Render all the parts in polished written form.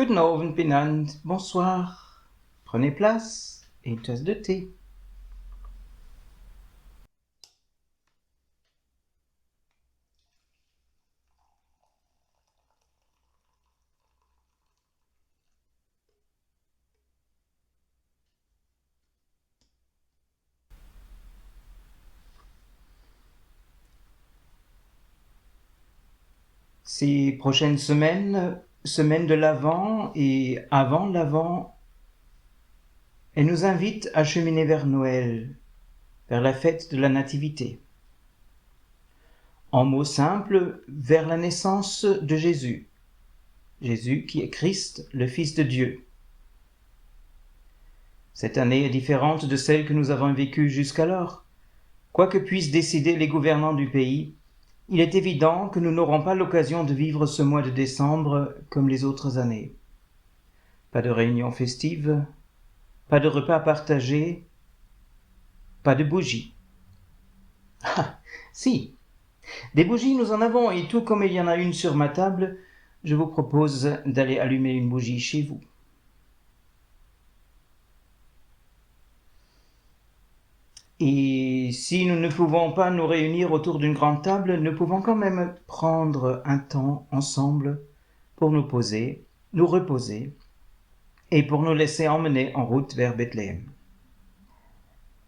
Guten Abend, Benand. Bonsoir. Prenez place et une tasse de thé. Ces prochaines semaines, semaines de l'Avent et avant l'Avent, elles nous invitent à cheminer vers Noël, vers la fête de la Nativité. En mots simples, vers la naissance de Jésus. Jésus qui est Christ, le Fils de Dieu. Cette année est différente de celle que nous avons vécue jusqu'alors. Quoi que puissent décider les gouvernants du pays, il est évident que nous n'aurons pas l'occasion de vivre ce mois de décembre comme les autres années. Pas de réunions festives, pas de repas partagés, pas de bougies. Ah, si, des bougies nous en avons, et tout comme il y en a une sur ma table, je vous propose d'aller allumer une bougie chez vous. Et si nous ne pouvons pas nous réunir autour d'une grande table, nous pouvons quand même prendre un temps ensemble pour nous poser, nous reposer, et pour nous laisser emmener en route vers Bethléem.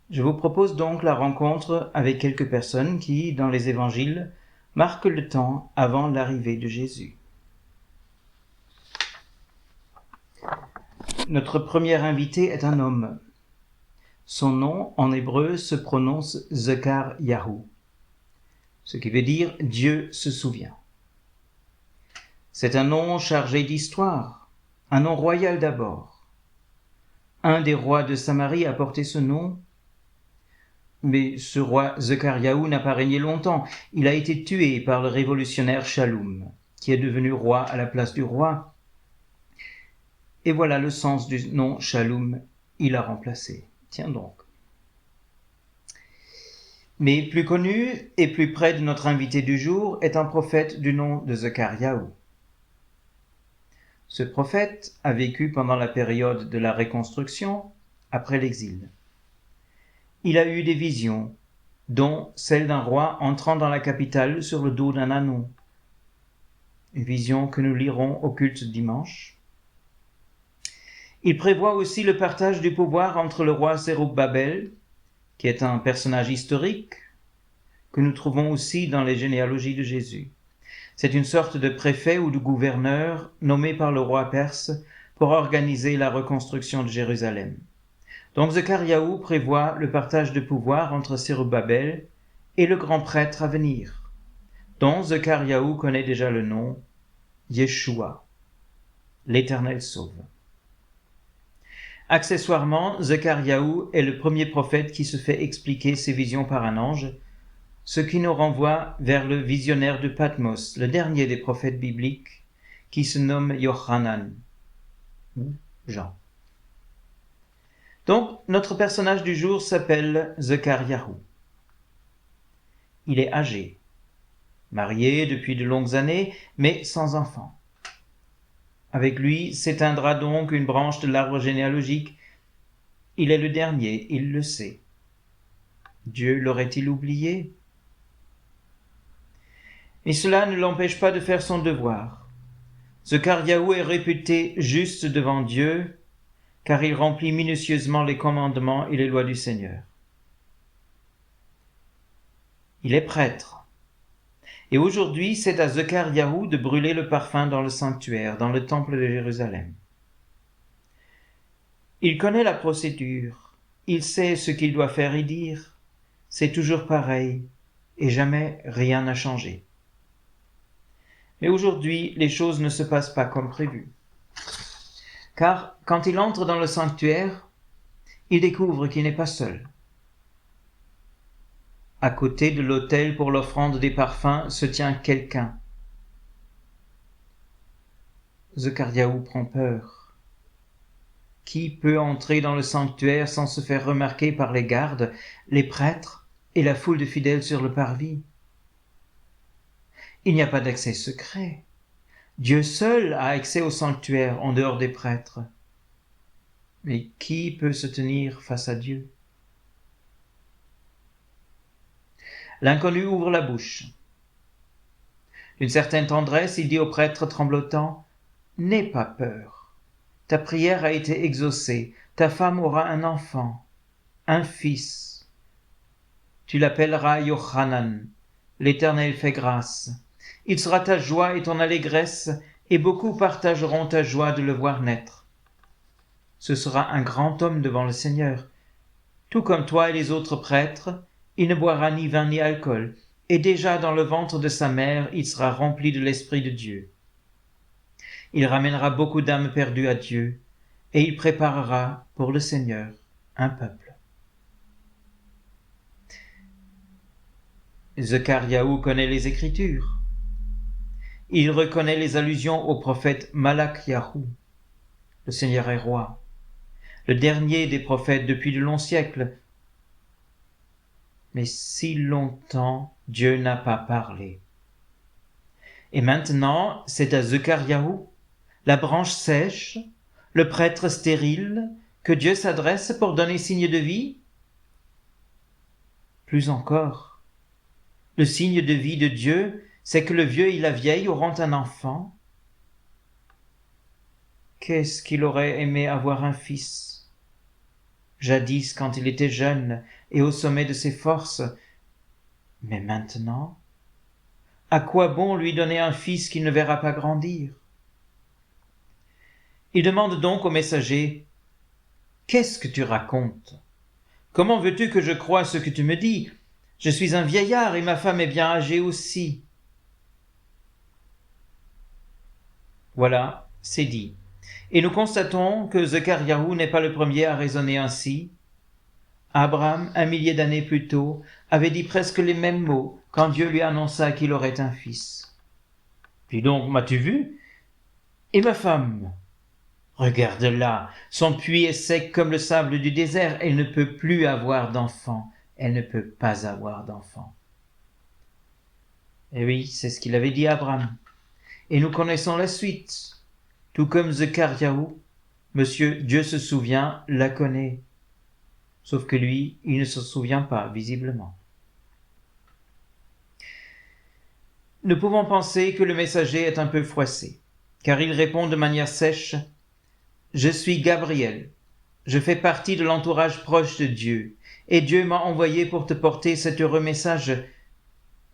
Je vous propose donc la rencontre avec quelques personnes qui, dans les évangiles, marquent le temps avant l'arrivée de Jésus. Notre premier invité est un homme. Son nom, en hébreu, se prononce Zekaryahu, ce qui veut dire « Dieu se souvient ». C'est un nom chargé d'histoire, un nom royal d'abord. Un des rois de Samarie a porté ce nom, mais ce roi Zekaryahu n'a pas régné longtemps. Il a été tué par le révolutionnaire Shaloum, qui est devenu roi à la place du roi. Et voilà le sens du nom Shaloum, il a remplacé. Tiens donc. Mais plus connu et plus près de notre invité du jour est un prophète du nom de Zekaryahu. Ce prophète a vécu pendant la période de la reconstruction, après l'exil. Il a eu des visions, dont celle d'un roi entrant dans la capitale sur le dos d'un ânon. Une vision que nous lirons au culte dimanche. Il prévoit aussi le partage du pouvoir entre le roi Zerubbabel, qui est un personnage historique, que nous trouvons aussi dans les généalogies de Jésus. C'est une sorte de préfet ou de gouverneur nommé par le roi perse pour organiser la reconstruction de Jérusalem. Donc Zekaryahu prévoit le partage de pouvoir entre Zerubbabel et le grand prêtre à venir, dont Zekaryahu connaît déjà le nom, Yeshua, l'Éternel sauve. Accessoirement, Zekaryahu est le premier prophète qui se fait expliquer ses visions par un ange, ce qui nous renvoie vers le visionnaire de Patmos, le dernier des prophètes bibliques, qui se nomme Yochanan, ou Jean. Donc, notre personnage du jour s'appelle Zekaryahu. Il est âgé, marié depuis de longues années, mais sans enfant. Avec lui s'éteindra donc une branche de l'arbre généalogique. Il est le dernier, il le sait. Dieu l'aurait-il oublié? Mais cela ne l'empêche pas de faire son devoir. Zekaryahu est réputé juste devant Dieu, car il remplit minutieusement les commandements et les lois du Seigneur. Il est prêtre. Et aujourd'hui, c'est à Zekaryahu de brûler le parfum dans le sanctuaire, dans le temple de Jérusalem. Il connaît la procédure, il sait ce qu'il doit faire et dire. C'est toujours pareil, et jamais rien n'a changé. Mais aujourd'hui, les choses ne se passent pas comme prévu. Car quand il entre dans le sanctuaire, il découvre qu'il n'est pas seul. À côté de l'autel pour l'offrande des parfums se tient quelqu'un. Zekaryahu prend peur. Qui peut entrer dans le sanctuaire sans se faire remarquer par les gardes, les prêtres et la foule de fidèles sur le parvis? Il n'y a pas d'accès secret. Dieu seul a accès au sanctuaire en dehors des prêtres. Mais qui peut se tenir face à Dieu? L'inconnu ouvre la bouche. D'une certaine tendresse, il dit au prêtre tremblotant, « N'aie pas peur. Ta prière a été exaucée. Ta femme aura un enfant, un fils. Tu l'appelleras Yochanan. L'Éternel fait grâce. Il sera ta joie et ton allégresse, et beaucoup partageront ta joie de le voir naître. Ce sera un grand homme devant le Seigneur. Tout comme toi et les autres prêtres, il ne boira ni vin ni alcool, et déjà dans le ventre de sa mère, il sera rempli de l'Esprit de Dieu. Il ramènera beaucoup d'âmes perdues à Dieu, et il préparera pour le Seigneur un peuple. » Zechariahu connaît les Écritures. Il reconnaît les allusions au prophète Malakyahu. Le Seigneur est roi, le dernier des prophètes depuis de longs siècles. Mais si longtemps Dieu n'a pas parlé. Et maintenant, c'est à Zechariahu, la branche sèche, le prêtre stérile, que Dieu s'adresse pour donner signe de vie? Plus encore, le signe de vie de Dieu, c'est que le vieux et la vieille auront un enfant. Qu'est-ce qu'il aurait aimé avoir un fils? Jadis, quand il était jeune et au sommet de ses forces. Mais maintenant, à quoi bon lui donner un fils qu'il ne verra pas grandir? Il demande donc au messager, « Qu'est-ce que tu racontes? Comment veux-tu que je croie ce que tu me dis? Je suis un vieillard et ma femme est bien âgée aussi. » Voilà, c'est dit. Et nous constatons que Zechariahu n'est pas le premier à raisonner ainsi. Abraham, 1 millier d'années plus tôt, avait dit presque les mêmes mots quand Dieu lui annonça qu'il aurait un fils. « Puis donc, m'as-tu vu? Et ma femme? Regarde-la, son puits est sec comme le sable du désert, elle ne peut plus avoir d'enfant, elle ne peut pas avoir d'enfant. » Et oui, c'est ce qu'il avait dit à Abraham. Et nous connaissons la suite. Tout comme Zechariahu, Monsieur Dieu se souvient, la connaît. Sauf que lui, il ne se souvient pas, visiblement. Nous pouvons penser que le messager est un peu froissé, car il répond de manière sèche, « Je suis Gabriel, je fais partie de l'entourage proche de Dieu, et Dieu m'a envoyé pour te porter cet heureux message.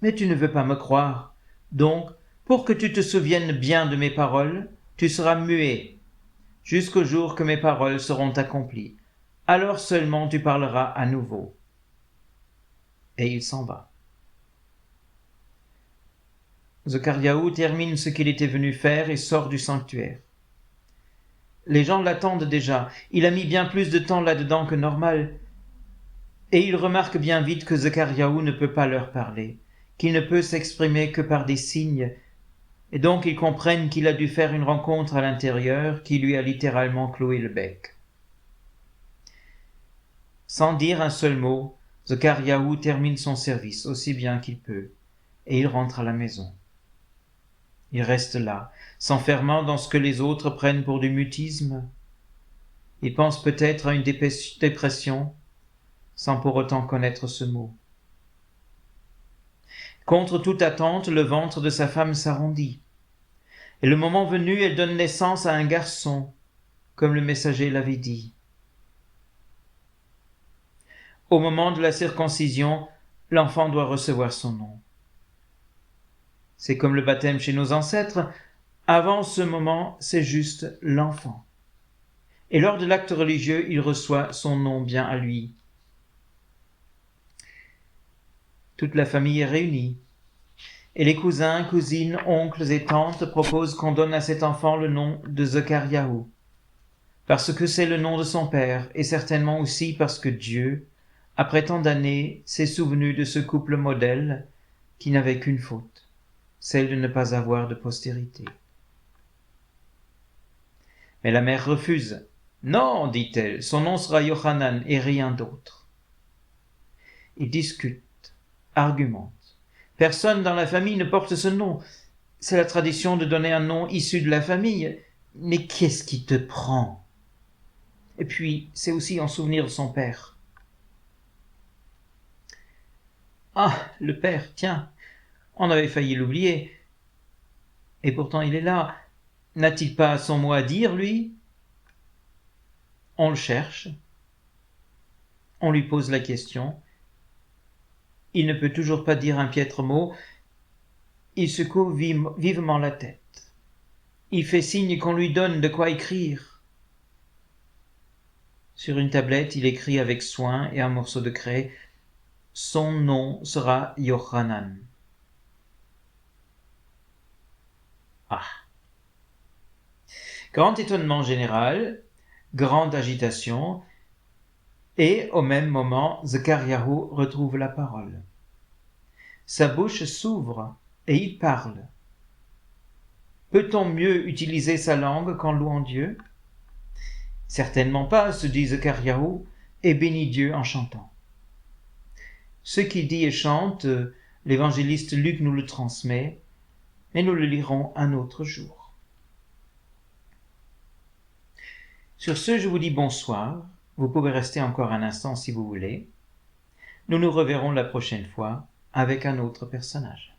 Mais tu ne veux pas me croire, donc, pour que tu te souviennes bien de mes paroles, tu seras muet, jusqu'au jour que mes paroles seront accomplies. Alors seulement tu parleras à nouveau. » Et il s'en va. Zechariahu termine ce qu'il était venu faire et sort du sanctuaire. Les gens l'attendent déjà. Il a mis bien plus de temps là-dedans que normal. Et ils remarquent bien vite que Zechariahu ne peut pas leur parler, qu'il ne peut s'exprimer que par des signes, et donc ils comprennent qu'il a dû faire une rencontre à l'intérieur qui lui a littéralement cloué le bec. Sans dire un seul mot, Zechariahu termine son service aussi bien qu'il peut, et il rentre à la maison. Il reste là, s'enfermant dans ce que les autres prennent pour du mutisme. Il pense peut-être à une dépression, sans pour autant connaître ce mot. Contre toute attente, le ventre de sa femme s'arrondit. Et le moment venu, elle donne naissance à un garçon, comme le messager l'avait dit. Au moment de la circoncision, l'enfant doit recevoir son nom. C'est comme le baptême chez nos ancêtres. Avant ce moment, c'est juste l'enfant. Et lors de l'acte religieux, il reçoit son nom bien à lui. Toute la famille est réunie. Et les cousins, cousines, oncles et tantes proposent qu'on donne à cet enfant le nom de Zechariahu, parce que c'est le nom de son père, et certainement aussi parce que Dieu, après tant d'années, s'est souvenu de ce couple modèle qui n'avait qu'une faute, celle de ne pas avoir de postérité. Mais la mère refuse. « Non, dit-elle, son nom sera Yochanan et rien d'autre. » Ils discutent, argumentent. Personne dans la famille ne porte ce nom. C'est la tradition de donner un nom issu de la famille. Mais qu'est-ce qui te prend? Et puis, c'est aussi en souvenir de son père. Ah, le père, tiens, on avait failli l'oublier. Et pourtant il est là. N'a-t-il pas son mot à dire, lui? On le cherche. On lui pose la question. Il ne peut toujours pas dire un piètre mot. Il secoue vivement la tête. Il fait signe qu'on lui donne de quoi écrire. Sur une tablette, il écrit avec soin et un morceau de craie. Son nom sera Yochanan. Ah. Grand étonnement général, grande agitation, et au même moment, Zachariahu retrouve la parole. Sa bouche s'ouvre et il parle. Peut-on mieux utiliser sa langue qu'en louant Dieu? Certainement pas, se dit Zachariahu, et bénit Dieu en chantant. Ce qu'il dit et chante, l'évangéliste Luc nous le transmet, mais nous le lirons un autre jour. Sur ce, je vous dis bonsoir. Vous pouvez rester encore un instant si vous voulez. Nous nous reverrons la prochaine fois avec un autre personnage.